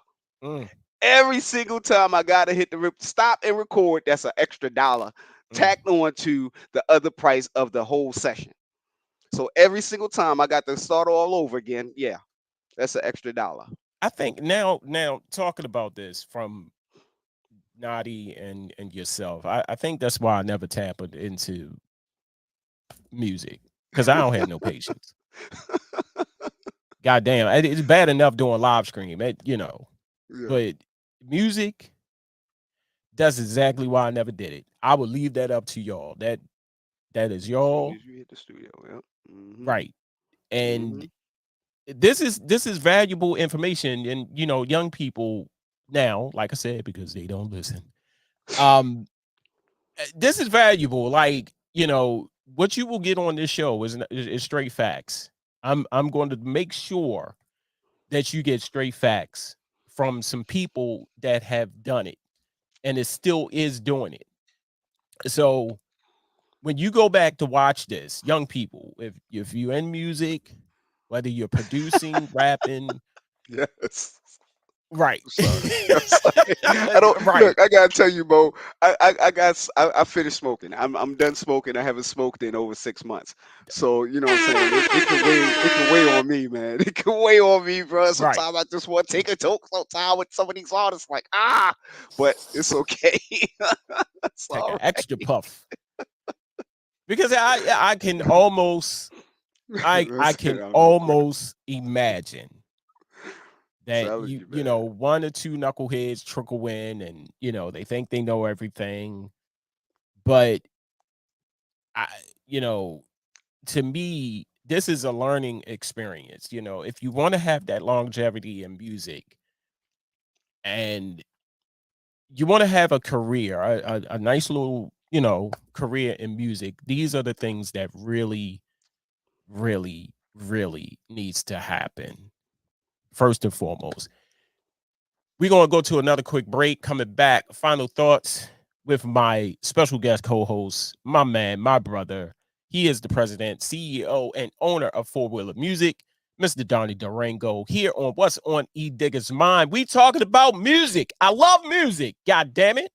Every single time I gotta hit the stop and record, that's an extra $1 tacked on to the other price of the whole session. So every single time I got to start all over again, yeah, that's an extra $1.
I think now talking about this from Naughty and yourself, I think that's why I never tap into music, because I don't have no patience. God damn, it's bad enough doing live stream, but music, that's exactly why I never did it. I would leave that up to y'all. That is y'all.
As soon as you hit the studio, yep.
Right. And this is valuable information. And young people now, like I said, because they don't listen, this is valuable. Like, what you will get on this show is straight facts. I'm going to make sure that you get straight facts from some people that have done it, and it still is doing it. So when you go back to watch this, young people, if you're in music, whether you're producing, rapping,
Yes.
right.
I'm sorry. I don't
Right.
look. I gotta tell you, Mo. I finished smoking. I'm done smoking. I haven't smoked in over 6 months. So you know what I'm saying. It can weigh on me, man. It can weigh on me, bro. Sometimes I just want to take a joke. Sometimes with some of these artists, like but it's okay. It's
Take
all
an
right.
extra puff. Because I can almost I can almost imagine that
Telling
you know, one or two knuckleheads trickle in, and they think they know everything. But to me, this is a learning experience. If you want to have that longevity in music and you want to have a career, a nice little, career in music, these are the things that really, really, really needs to happen. First and foremost, we're going to go to another quick break. Coming back, final thoughts with my special guest co-host, my man, my brother. He is the president, CEO, and owner of Four Wheeler Music, Mr. Donnie Darrango, here on What's on Edigga's Mind. We talking about music. I love music. God damn it.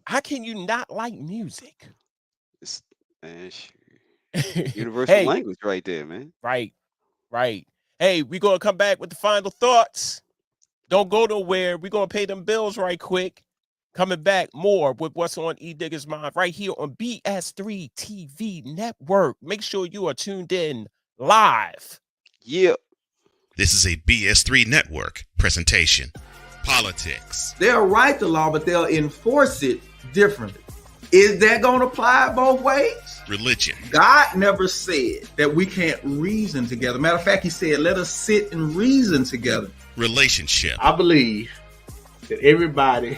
How can you not like music?
Universal language right there, man.
Right. Hey, we're going to come back with the final thoughts. Don't go nowhere. We're going to pay them bills right quick. Coming back more with What's on Edigga's Mind right here on BS3 TV Network. Make sure you are tuned in live.
Yeah.
This is a BS3 Network presentation. Politics.
They'll write the law, but they'll enforce it differently. Is that going to apply both ways?
Religion.
God never said that we can't reason together. Matter of fact, he said, let us sit and reason together.
Relationship.
I believe that everybody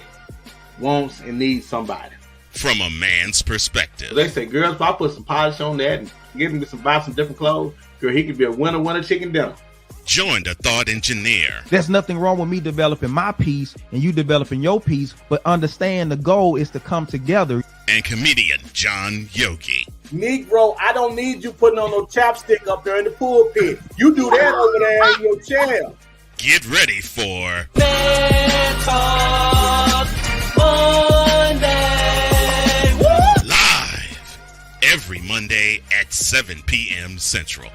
wants and needs somebody.
From a man's perspective.
They say, girls, if I put some polish on that and get him to buy some different clothes, girl, he could be a winner chicken dinner.
Join the thought engineer.
There's nothing wrong with me developing my piece and you developing your piece, but understand the goal is to come together.
And comedian John Yogi.
Negro, I don't need you putting on no chapstick up there in the pulpit. You do that over there in your chair.
Get ready for Monday. Live every Monday at 7 p.m. Central.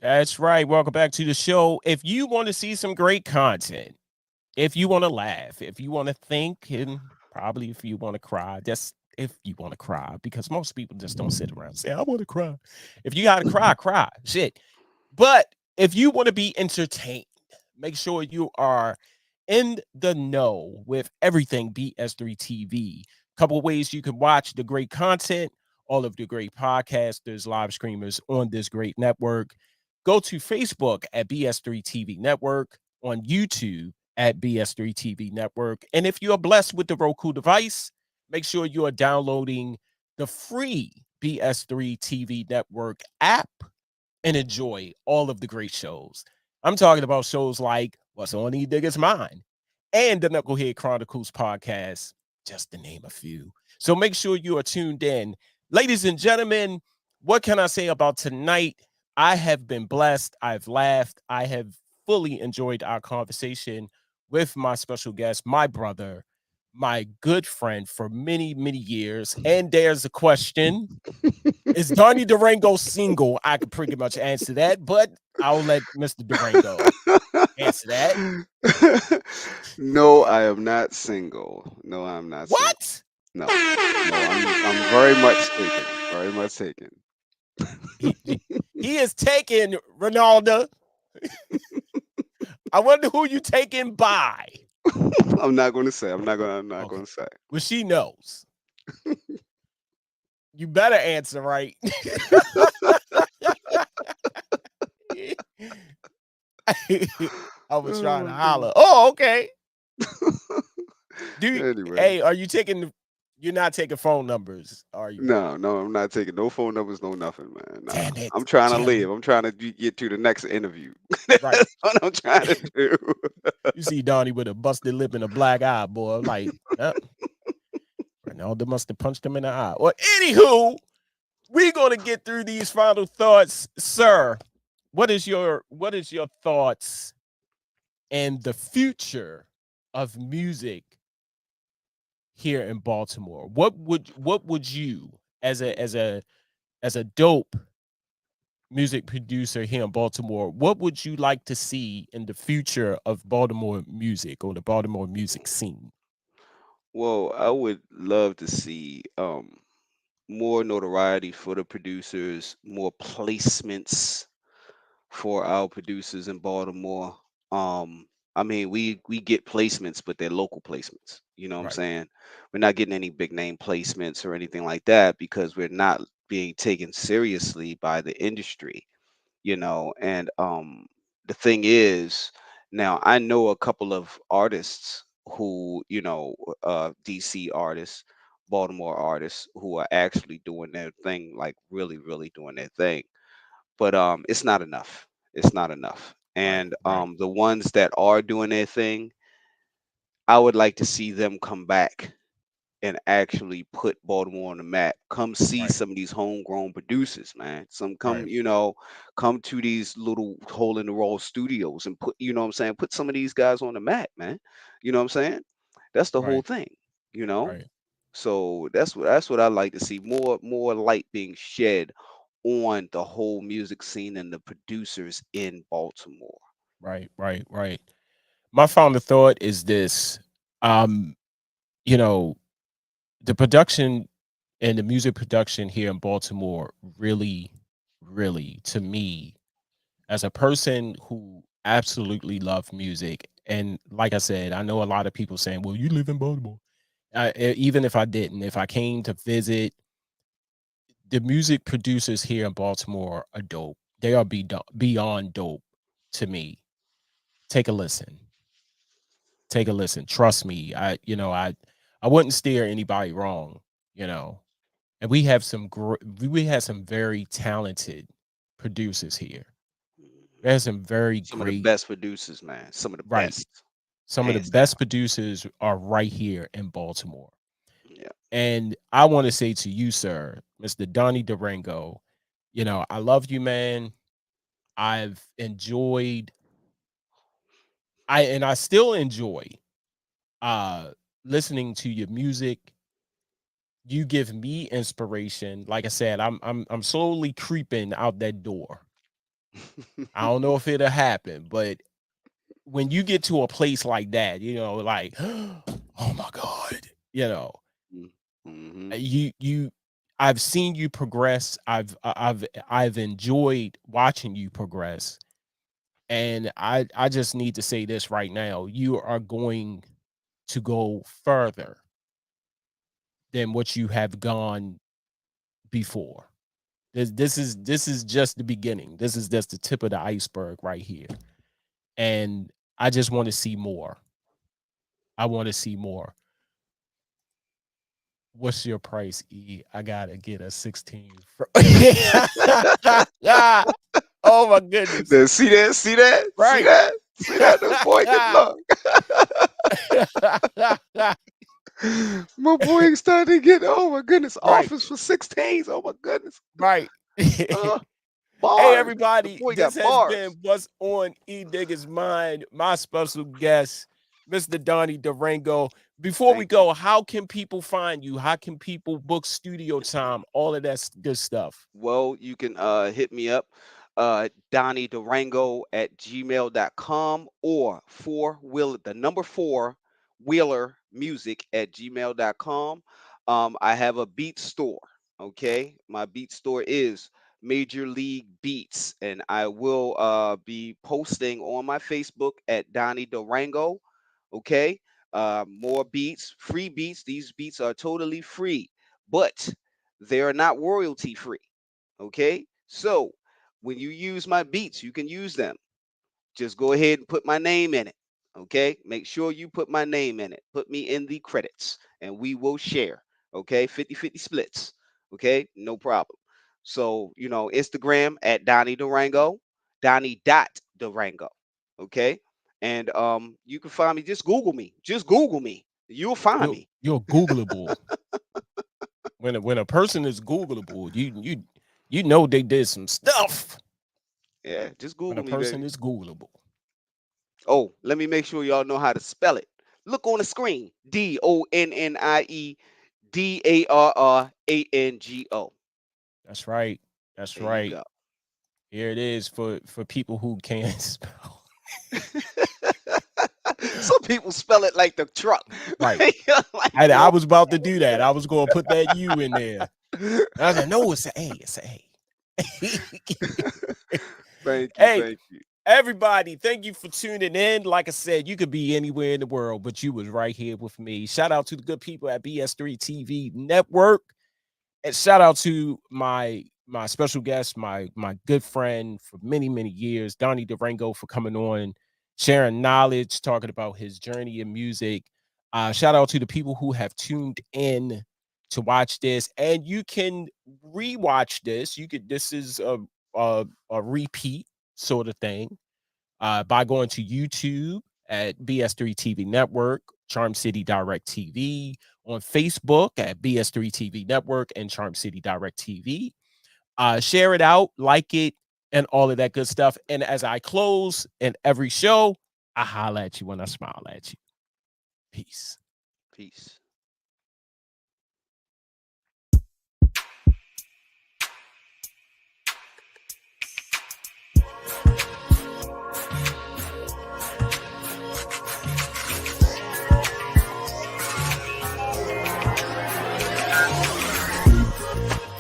That's right. Welcome back to the show. If you want to see some great content, if you want to laugh, if you want to think, and probably if you want to cry, just if you want to cry, because most people just don't sit around and say, I want to cry. If you got to cry, cry. Shit. But if you want to be entertained, make sure you are in the know with everything BS3 TV. Couple of ways you can watch the great content, all of the great podcasters, live streamers on this great network. Go to Facebook at BS3 TV Network, on YouTube at BS3 TV Network. And if you are blessed with the Roku device, make sure you are downloading the free BS3 TV Network app and enjoy all of the great shows. I'm talking about shows like What's on Edigga's Mind and the Knucklehead Chronicles podcast, just to name a few. So make sure you are tuned in. Ladies and gentlemen, what can I say about tonight? I have been blessed. I've laughed. I have fully enjoyed our conversation with my special guest, my brother, my good friend for many, many years. And there's a question. Is Donnie Darrango single? I could pretty much answer that, but I'll let Mr. Darrango answer that.
No, I am not single. No, I'm not single.
What?
No, I'm very much taken. Very much taken.
He is taken, Ronaldo. I wonder who you taking by.
I'm not gonna say. I'm not gonna say.
Well, she knows. You better answer right. I was trying to holler. Oh, okay.
Anyway.
Hey, are you taking? You're not taking phone numbers, are you?
No, I'm not taking no phone numbers, no nothing, man. Nah.
Damn it,
I'm trying to
Jim.
live. I'm trying to get to the next interview.
Right.
That's what I'm trying to do.
You see Donnie with a busted lip and a black eye, boy. Like, Ronaldo must have punched him in the eye. Well, anywho, we're gonna get through these final thoughts, sir. What is your thoughts and the future of music here in Baltimore? What would you, as a dope music producer here in Baltimore, what would you like to see in the future of Baltimore music or the Baltimore music scene?
Well, I would love to see more notoriety for the producers, more placements for our producers in Baltimore. I mean, we get placements, but they're local placements. You know what I'm saying? We're not getting any big name placements or anything like that because we're not being taken seriously by the industry. And the thing is, now I know a couple of artists who, DC artists, Baltimore artists who are actually doing their thing, like really, really doing their thing. But it's not enough. It's not enough. And the ones that are doing their thing, I would like to see them come back and actually put Baltimore on the map. Come see some of these homegrown producers, man. Some come, come to these little hole in the wall studios and put, you know what I'm saying, put some of these guys on the map, man. You know what I'm saying? That's the whole thing, you know? So that's what I like to see. More light being shed on the whole music scene and the producers in Baltimore.
Right. My final thought is this. You know, the production and the music production here in Baltimore really, really, to me, as a person who absolutely love music, and like I said, I know a lot of people saying, well, you live in Baltimore. Even if I didn't, if I came to visit, the music producers here in Baltimore are dope. They are beyond dope to me. Take a listen. Take a listen. Trust me. I wouldn't steer anybody wrong, And we have we have some very talented producers here. There's some very
Some of the
great,
best producers, man. Some of the best.
some of the
Hands
best producers are right here in Baltimore.
Yeah.
And I want to say to you, sir, Mr. Donnie Darrango, I love you, man. I've enjoyed, I still enjoy listening to your music. You give me inspiration. Like I said, I'm slowly creeping out that door. I don't know if it'll happen, but when you get to a place like that, like, oh my God,
Mm-hmm.
I've seen you progress. I've enjoyed watching you progress. And I just need to say this right now. You are going to go further than what you have gone before. This is just the beginning. This is just the tip of the iceberg right here. And I just want to see more. I want to see more. What's your price, E? I gotta get a 16. Oh my goodness.
See that? See that?
Right.
See that? The boy can look. My boy started to get, oh my goodness, offers for 16s. Oh my goodness.
Right.
Bars.
Hey everybody,
The boy
this
got
has
bars.
been What's on Edigga's Mind. My special guest, Mr. Donnie Darrango. Before we go, how can people find you? How can people book studio time? All of that good stuff.
Well, you can hit me up, Donnie Darrango at gmail.com or the number 4 Wheeler Music at gmail.com. I have a beat store. Okay. My beat store is Major League Beatz, and I will be posting on my Facebook at Donnie Darrango. Okay, more beats, free beats. These beats are totally free, but they are not royalty free. Okay, so when you use my beats, you can use them. Just go ahead and put my name in it. Okay, make sure you put my name in it. Put me in the credits, and we will share. Okay, 50-50 splits. Okay, no problem. So, Instagram at Donnie Darrango, Donnie.Darrango. Okay, and you can find me. Just Google me. Just Google me. You'll find me.
You're Googleable. when a person is Googleable, you know they did some stuff.
Yeah, just
When
Google
a
me,
person
baby.
is Googleable.
Oh, let me make sure y'all know how to spell it. Look on the screen. DONNIE DARRANGO.
That's right. That's
There you
right.
go.
Here it is for people who can't spell.
Some people spell it like the truck.
Right.
Like,
I was about to do that. I was going to put that U in there. I was like, no, it's an A. It's an A.
Thank you.
Hey,
Thank you.
everybody, thank you for tuning in. Like I said, you could be anywhere in the world, but you was right here with me. Shout out to the good people at BS3 TV Network. And shout out to my special guest, my good friend for many, many years, Donnie Darrango, for coming on, sharing knowledge, talking about his journey in music. Shout out to the people who have tuned in to watch this, and you can rewatch this. This is a repeat sort of thing by going to YouTube at BS3 TV Network, Charm City Direct TV, on Facebook at BS3 TV Network and Charm City Direct TV. Share it out, like it, and all of that good stuff. And as I close in every show, I holla at you when I smile at you. Peace.
Peace.